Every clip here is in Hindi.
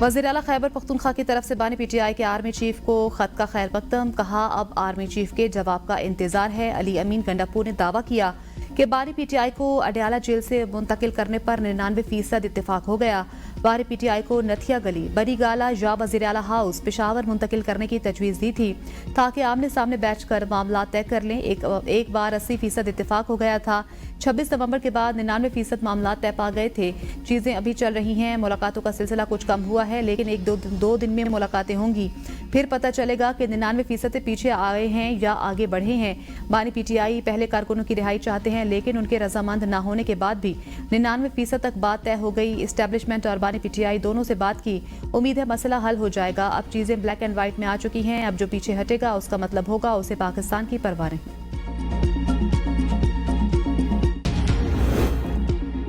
वज़ीर आला खैबर पख्तूनख्वा की तरफ से बानी PTI के आर्मी चीफ को खत का खैर मकदम, कहा अब आर्मी चीफ के जवाब का इंतजार है। अली अमीन गंडापुर ने दावा किया कि बानी PTI को अडयाला जेल से मुंतकिल करने पर 99% इत्तेफाक हो गया। बानी PTI को नथिया गली, बड़ी गाला या वज़ीर आला हाउस पेशावर मुंतकिल करने की तजवीज़ दी थी ताकि आमने सामने बैठकर मामला तय कर लें। एक बार 80% इत्तेफाक हो गया था। 26 नवंबर के बाद 99% मामला तय पा गए थे। चीज़ें अभी चल रही हैं। मुलाकातों का सिलसिला कुछ कम हुआ है, लेकिन एक दो दिन में मुलाकातें होंगी, फिर पता चलेगा कि 99% पीछे आए हैं या आगे बढ़े हैं। बानी PTI पहले कारकुनों की रिहाई चाहते हैं, लेकिन उनके रजामंद न होने के बाद भी 99% तक बात तय हो गई। इस्टेब्लिशमेंट और बानी PTI दोनों से बात की, उम्मीद है मसला हल हो जाएगा। अब चीज़ें ब्लैक एंड व्हाइट में आ चुकी हैं। अब जो पीछे हटेगा उसका मतलब होगा उसे पाकिस्तान की परवाह नहीं।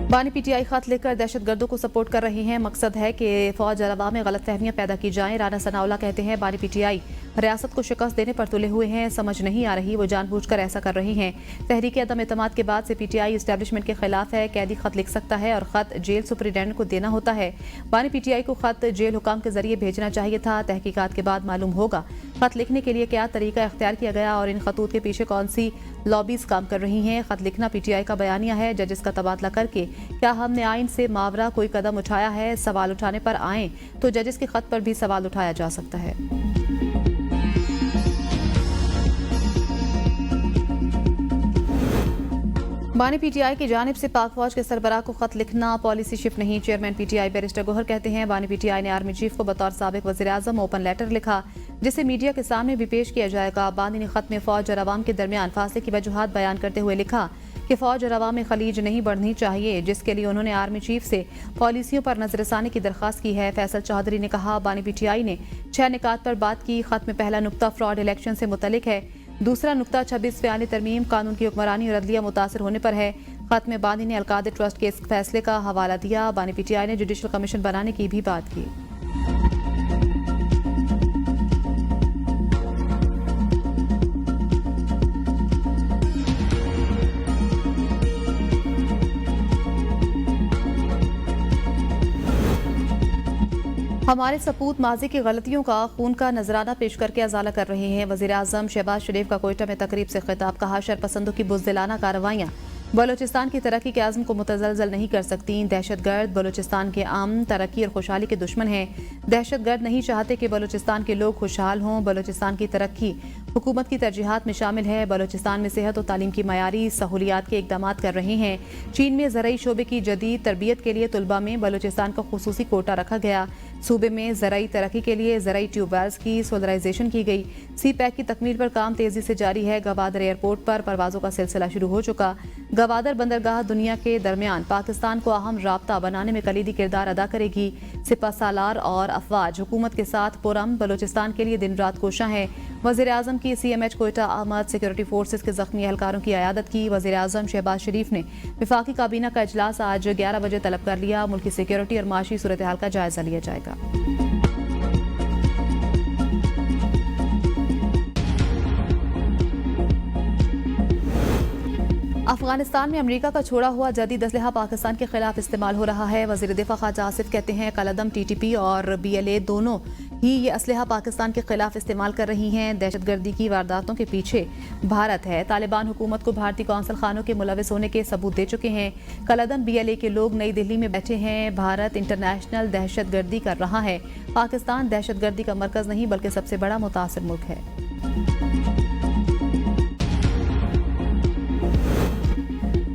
बानी PTI खत लेकर दहशतगर्दों को सपोर्ट कर रहे हैं। मकसद है कि फौज और अवाम में गलतफहमियां पैदा की जाएं। राना सनाउल्लाह कहते हैं बानी PTI रियासत को शिकस्त देने पर तुले हुए हैं। समझ नहीं आ रही वो जानबूझकर ऐसा कर रहे हैं। तहरीक अदम एतमाद के बाद से PTI इस्टेब्लिशमेंट के खिलाफ है। कैदी खत लिख सकता है और खत जेल सुपरिटेंडेंट को देना होता है। बानी PTI को खत जेल हुकाम के जरिए भेजना चाहिए था। तहकीकात के बाद मालूम होगा खत लिखने के लिए क्या तरीका इख्तियार किया गया और इन खतूत के पीछे कौन सी लॉबीज काम कर रही हैं। खत लिखना PTI का बयानिया है। जजेस का तबादला करके क्या हमने आइन से मावरा कोई कदम उठाया है? सवाल उठाने पर आए तो जजेस के खत पर भी सवाल उठाया जा सकता है। बानी PTI की जानिब से पाक फौज के सरबराह को खत लिखना पॉलिसी शिफ्ट नहीं। चेयरमैन PTI बैरिस्टर गोहर कहते हैं बानी PTI ने आर्मी चीफ को बतौर साबिक वज़ीर आज़म ओपन लेटर लिखा, जिसे मीडिया के सामने भी पेश किया जाएगा। बानी ने खत में फौज और अवाम के दरमियान फासले की वजूहात बयान करते हुए लिखा कि फौज और अवाम में खलीज नहीं बढ़नी चाहिए, जिसके लिए उन्होंने आर्मी चीफ से पॉलिसियों पर नजरसानी की दरख्वास्त की है। फैसल चौधरी ने कहा बानी PTI ने 6 निकात पर बात की। खत में पहला नुक्ता फ्रॉड इलेक्शन से मुतलिक है। दूसरा नुक्ता 26वीं आली तरमीम कानून की हुक्मरानी और अदलिया मुतासर होने पर है। खत में बानी ने अलकादे ट्रस्ट के इस फैसले का हवाला दिया। बानी PTI ने जुडिशल कमीशन बनाने की भी बात की। हमारे सपूत माजी की गलतियों का खून का नजराना पेश करके अजाला कर रहे हैं। वज़ीर आज़म शहबाज शरीफ का कोयटा में तकरीब से खिताब, कहा शरपसंदों की बुज़दिलाना कार्रवाइयाँ बलूचिस्तान की तरक्की के आज़म को मुतज़लज़ल नहीं कर सकती। दहशतगर्द बलूचिस्तान के अमन, तरक्की और खुशहाली के दुश्मन हैं। दहशतगर्द नहीं चाहते कि बलूचिस्तान के लोग खुशहाल हों। बलूचिस्तान की तरक्की हुकूमत की तरजीहात में शामिल है। बलूचिस्तान में सेहत और तालीम की मयारी सहूलियात के इकदाम कर रहे हैं। चीन में ज़राई शोबे की जदीद तरबियत के लिए तलबा में बलूचिस्तान का खुसूसी कोटा रखा गया। सूबे में ज़राई तरक्की के लिए ज़राई ट्यूबवेल्स की सोलराइजेशन की गई। CPEC की तकमील पर काम तेजी से जारी है। गवादर एयरपोर्ट पर परवाजों का सिलसिला शुरू हो चुका। गवादर बंदरगाह दुनिया के दरमियान पाकिस्तान को अहम राब्ता बनाने में कलीदी किरदार अदा करेगी। सिपा सालार और अफवाज हुकूमत के साथ पुरअमन बलूचिस्तान के लिए दिन रात कोशां है। वज़ीर आज़म की CMH कोयटा आमद, सिक्योरिटी फोर्सेस के जख्मी एहलकारों की अयादत की। वज़ीर आज़म शहबाज शरीफ ने वफाकी काबीना का इजलास आज 11 बजे तलब कर लिया। मुल्क की सिक्योरिटी और माशी सूरत हाल का जायजा लिया जाएगा। अफगानिस्तान में अमेरिका का छोड़ा हुआ जदीद असलहा पाकिस्तान के खिलाफ इस्तेमाल हो रहा है। वज़ीर दिफा ख्वाजा आसिफ कहते हैं कलअदम TTP और BLA दोनों ही ये असलहा पाकिस्तान के खिलाफ इस्तेमाल कर रही हैं। दहशतगर्दी की वारदातों के पीछे भारत है। तालिबान हुकूमत को भारतीय कौंसल खानों के मुलविस होने के सबूत दे चुके हैं। कलअदम BLA के लोग नई दिल्ली में बैठे हैं। भारत इंटरनेशनल दहशतगर्दी कर रहा है। पाकिस्तान दहशतगर्दी का मरकज नहीं बल्कि सबसे बड़ा मुतासिर मुल्क है।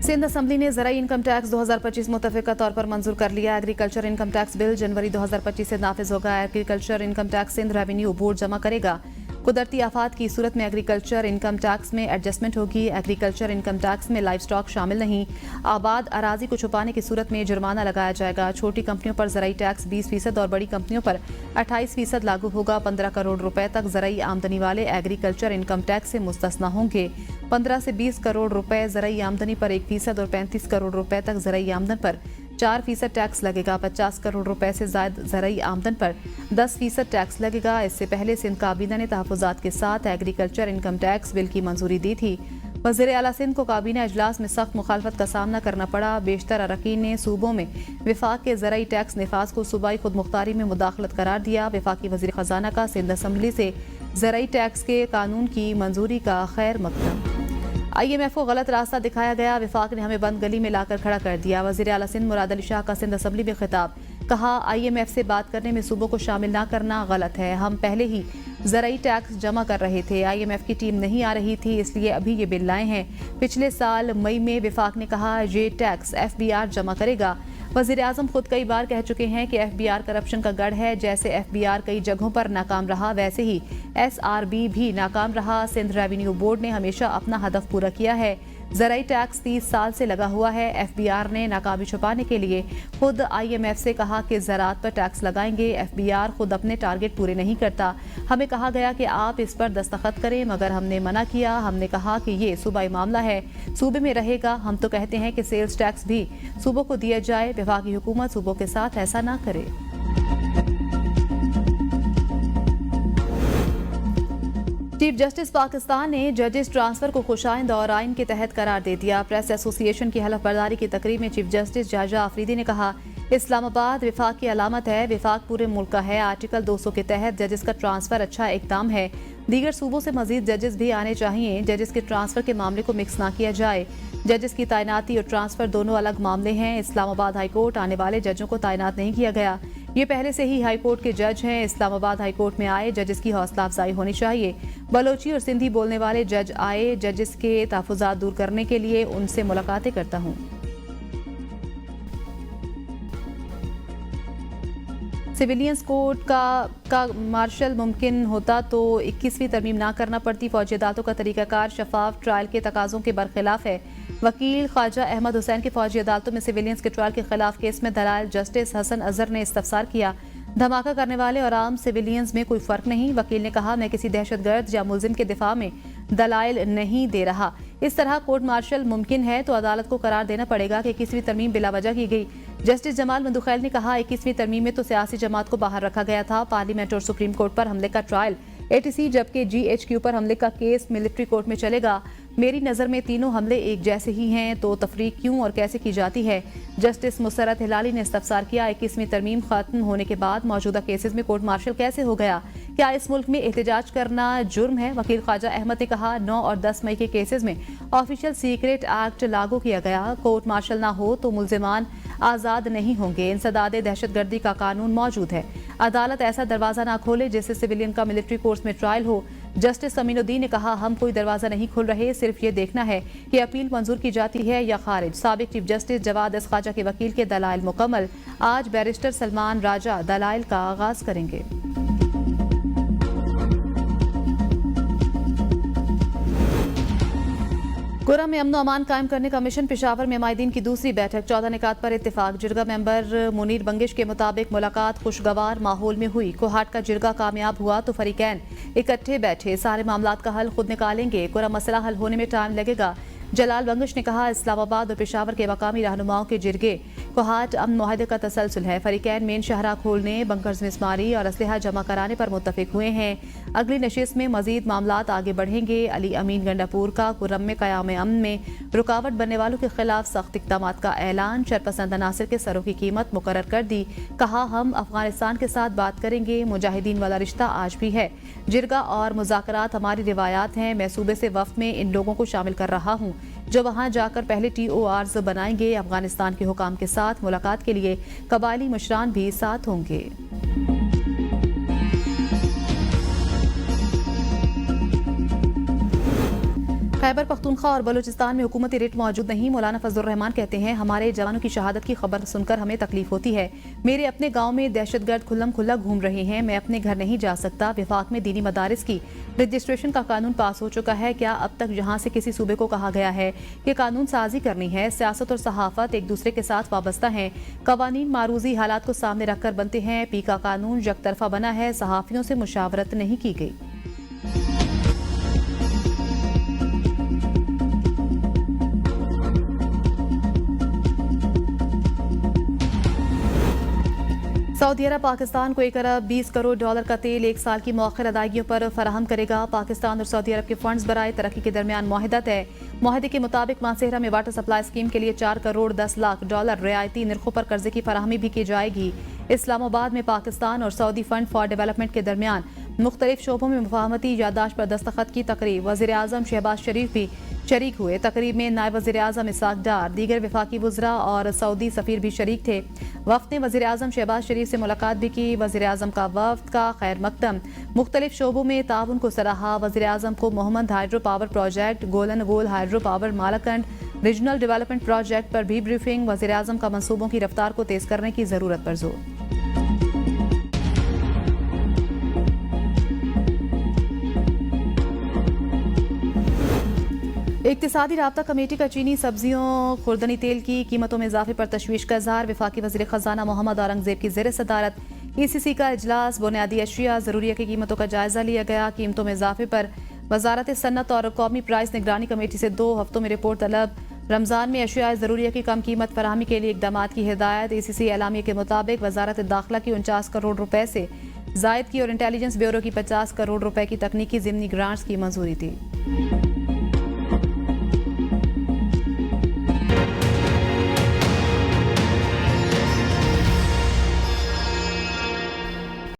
सिंध असम्बली ने ज़राई इनकम टैक्स 2025 मुतफ़िका तौर पर मंजूर कर लिया। एग्रीकल्चर इनकम टैक्स बिल जनवरी 2025 से नाफिज होगा। Agriculture income tax Sindh revenue board जमा करेगा। कुदरती आफात की सूरत में एग्रीकल्चर इनकम टैक्स में एडजस्टमेंट होगी। एग्रीकल्चर इनकम टैक्स में लाइव स्टॉक शामिल नहीं। आबाद अराजी को छुपाने की सूरत में जुर्माना लगाया जाएगा। छोटी कंपनियों पर ज़राई टैक्स 20% और बड़ी कंपनियों पर 28% लागू होगा। 15 करोड़ रुपए तक ज़राई आमदनी वाले एग्रीकल्चर इनकम टैक्स से मुस्तस्ना होंगे। 15 से 20 करोड़ रुपए ज़राई आमदनी पर 1% और 35 करोड़ रुपए तक ज़राई आमदन पर 4% टैक्स लगेगा। 50 करोड़ रुपए से ज़ायद ज़राई आमदन पर 10% टैक्स लगेगा। इससे पहले सिंध काबीना ने तहफ़्फ़ुज़ात के साथ एग्रीकल्चर इनकम टैक्स बिल की मंजूरी दी थी। वज़ीर आला सिंध को काबीना अजलास में सख्त मुखालफत का सामना करना पड़ा। बेशतर अरकान ने सूबों में विफाक के ज़राई टैक्स नफाज को सूबाई खुद मुख्तारी में मुदाखलत करार दिया। वफाकी वज़ीर ख़जाना का सिंध असम्बली से ज़राई टैक्स के कानून की मंजूरी का खैर मकदम। IMF को गलत रास्ता दिखाया गया, विफाक ने हमें बंद गली में लाकर खड़ा कर दिया। वज़ीर आला सिंध मुराद अली शाह का सिंध असम्बली में खिताब, कहा IMF से बात करने में सूबों को शामिल ना करना गलत है। हम पहले ही ज़राई टैक्स जमा कर रहे थे, IMF की टीम नहीं आ रही थी, इसलिए अभी ये बिल लाए हैं। पिछले साल मई में विफाक ने कहा ये टैक्स FBR जमा करेगा। वज़ीर आज़म खुद कई बार कह चुके हैं कि FBR करप्शन का गढ़ है। जैसे FBR कई जगहों पर नाकाम रहा, वैसे ही SRB भी नाकाम रहा। सिंध रेवेन्यू बोर्ड ने हमेशा अपना हदफ पूरा किया है। ज़राई टैक्स 30 साल से लगा हुआ है। FBR ने नाकामी छुपाने के लिए खुद IMF से कहा कि ज़राअत पर टैक्स लगाएंगे। FBR खुद अपने टारगेट पूरे नहीं करता। हमें कहा गया कि आप इस पर दस्तखत करें, मगर हमने मना किया। हमने कहा कि ये सूबाई मामला है, सूबे में रहेगा। हम तो कहते हैं कि सेल्स टैक्स भी सूबों को दिया जाए। वफाकी हुकूमत सूबों के साथ ऐसा ना करे। चीफ जस्टिस पाकिस्तान ने जजेस ट्रांसफर को खुशाइंद और आइन के तहत करार दे दिया। प्रेस एसोसिएशन की हलफ बर्दारी की तकरीब में चीफ जस्टिस जाजा आफरीदी ने कहा, इस्लामाबाद विफाक की अलामत है, विफाक पूरे मुल्क का है। आर्टिकल 200 के तहत जजेस का ट्रांसफर अच्छा इकदाम है। दीगर सूबों से मजीद जजेस भी आने चाहिए। जजेस के ट्रांसफर के मामले को मिक्स ना किया जाए। जजेस की तैनाती और ट्रांसफर दोनों अलग मामले हैं। इस्लामाबाद हाईकोर्ट आने वाले जजों को तैनात नहीं किया गया, ये पहले से ही हाईकोर्ट के जज हैं। इस्लामाबाद हाईकोर्ट में आए जजेस की हौसला अफजाई होनी चाहिए। बलोची और सिंधी बोलने वाले जज आए, जजेस के तहफ़्फ़ुज़ात दूर करने के लिए उनसे मुलाकातें करता हूँ। सिविलियंस कोर्ट का मार्शल मुमकिन होता तो 21वीं तरमीम ना करना पड़ती। फौजी अदालतों का तरीकाकार शफाफ ट्रायल के तकाज़ों के बरखिलाफ है। वकील ख्वाजा अहमद हुसैन की फौजी अदालतों में सिविलियंस के ट्रायल के खिलाफ केस में दलाइल जस्टिस हसन अजहर ने इस्तफसार किया। धमाका करने वाले और आम सिविलियंस में कोई फर्क नहीं। वकील ने कहा, मैं किसी दहशतगर्द या मुलजिम के दिफा में दलाइल नहीं दे रहा। इस तरह कोर्ट मार्शल मुमकिन है तो अदालत को करार देना पड़ेगा कि 21वीं तरमीम बिला वजह की गई। जस्टिस जमाल मंदुखैल ने कहा, 21वीं तरमीम में तो सियासी जमात को बाहर रखा गया था। पार्लियामेंट और सुप्रीम कोर्ट पर हमले का ट्रायल ATC, जबकि GHQ पर हमले का केस मिलिट्री कोर्ट में चलेगा। मेरी नज़र में तीनों हमले एक जैसे ही हैं, तो तफरीक क्यों और कैसे की जाती है। जस्टिस मुसरत हिलाली ने इस्तफसार किया, 21वीं तरमीम खत्म होने के बाद मौजूदा केसेस में कोर्ट मार्शल कैसे हो गया? क्या इस मुल्क में एहतजाज करना जुर्म है? वकील ख्वाजा अहमद ने कहा, 9 और 10 मई के केसेस में ऑफिशियल सीक्रेट एक्ट लागू किया गया। कोर्ट मार्शल ना हो तो मुल्जिमान आज़ाद नहीं होंगे। इंसदाद दहशतगर्दी का कानून मौजूद है। अदालत ऐसा दरवाज़ा ना खोले जिससे सिविलियन का मिलिट्री कोर्ट्स में ट्रायल हो। जस्टिस समीनुद्दीन ने कहा, हम कोई दरवाज़ा नहीं खोल रहे, सिर्फ ये देखना है कि अपील मंजूर की जाती है या खारिज। साबिक chief justice Jawad S Khawaja के वकील के दलाइल मुकम्मल। आज बैरिस्टर सलमान राजा दलाइल का आगाज करेंगे। गुरा में अमन अमान कायम करने का मिशन। पेशावर में माहिदीन की दूसरी बैठक, 14 निकात पर इत्तेफाक। जिरगा मेंबर मुनीर बंगिश के मुताबिक मुलाकात खुशगवार माहौल में हुई। कोहाट का जिरगा कामयाब हुआ तो फरीकैन इकट्ठे बैठे, सारे मामलात का हल खुद निकालेंगे। गुरा मसला हल होने में टाइम लगेगा। जलाल बंगिश ने कहा, इस्लामाबाद और पेशावर के मकामी रहनुमाओं के जिरगे कोहाट अमन मुआहदे का तसलसल है। फरीकैन मेन शहरा खोलने, बंकर्स मिसमारी और असलहा जमा कराने पर मुत्तफिक हुए हैं। अगली नशिस्त में मजीद मामलात आगे बढ़ेंगे। अली अमीन गंडापुर का गुर्रम में क़याम अमन में रुकावट बनने वालों के खिलाफ सख्त इक़दाम का ऐलान। शरपसंद अनासर के सरों की कीमत मुकर्रर कर दी। कहा, हम अफगानिस्तान के साथ बात करेंगे, मुजाहिदीन वाला रिश्ता आज भी है। जिरगा और मुज़ाकरात हमारी रिवायात हैं। मैं सूबे से वफ्द में इन लोगों को शामिल कर रहा हूँ जो वहां जाकर पहले TORs बनाएंगे। अफगानिस्तान के हुकाम के साथ मुलाकात के लिए कबायली मुशरान भी साथ होंगे। खैबर पख्तूनख्वा और बलूचिस्तान में हुकूमती रिट मौजूद नहीं। मौलाना फजलुर रहमान कहते हैं, हमारे जवानों की शहादत की खबर सुनकर हमें तकलीफ होती है। मेरे अपने गांव में दहशतगर्द खुल्लम खुल्ला घूम रहे हैं। मैं अपने घर नहीं जा सकता। विफाक में दीनी मदारिस की रजिस्ट्रेशन का कानून पास हो चुका है। क्या अब तक यहाँ से किसी सूबे को कहा गया है कि कानून साजी करनी है? सियासत और सहाफत एक दूसरे के साथ वाबस्ता हैं। कवानीन मारूजी हालात को सामने रखकर बनते हैं। पी का कानून यकतरफा बना है। सहाफियों से मुशावरत नहीं की गई। सऊदी अरब पाकिस्तान को 1 अरब 20 करोड़ डॉलर का तेल 1 साल की मौखर अदायगियों पर फराहम करेगा। पाकिस्तान और सऊदी अरब के फंड्स बराए तरक्की के दरमियान मुआहिदा है। मुआहिदे के मुताबिक मानसेहरा में वाटर सप्लाई स्कीम के लिए 4 करोड़ 10 लाख डॉलर रियायती निर्खों पर कर्जे की फराहमी भी की जाएगी। इस्लामाबाद में पाकिस्तान और सऊदी फंड फॉर डेवलपमेंट के दरमियान मुख्तलिफ शोबों में मुफाहमती यादाश्त पर दस्तखत की तकरीब। वज़ीर आज़म शहबाज शरीफ भी शरीक हुए। तकरीब में नायब वज़ीर आज़म इसाक डार, दीगर वफाकी वुज़रा और सऊदी सफ़ीर भी शरीक थे। वफ़द ने वज़ीर आज़म शहबाज शरीफ से मुलाकात भी की। वज़ीर आज़म का वफ़द का खैर मकदम मुख्तलिफ शोबों में ताउन को सराहा। वज़ीर आज़म को Mohammad hydro power project, Golan Gol hydro power Malakand regional development project पर भी ब्रीफिंग। वज़ीर आज़म का मंसूबों की रफ्तार को तेज़ करने की ज़रूरत पर जोर। इक्तिसादी राब्ता कमेटी का चीनी सब्जियों खुर्दनी तेल की कीमतों में इजाफे पर तशवीश का इज़हार। वफाकी वज़ीर ख़जाना मोहम्मद औरंगज़ेब की ज़ेर सदारत ECC का इजलास। बुनियादी अशिया ज़रूरिया की कीमतों का जायजा लिया गया। कीमतों में इजाफे पर वजारत सन्नत और कौमी प्राइस निगरानी कमेटी से 2 हफ्तों में रिपोर्ट तलब। रमज़ान में अशिया ज़रूरिया की कम कीमत फराहमी के लिए इकदाम की हिदायत। ECC एलामिया के मुताबिक वजारत दाखिला की 49 करोड़ रुपए से जायद की और इंटेलिजेंस ब्यूरो की 50 करोड़ रुपए की तकनीकी ज़िमनी ग्रांट्स की मंजूरी थी।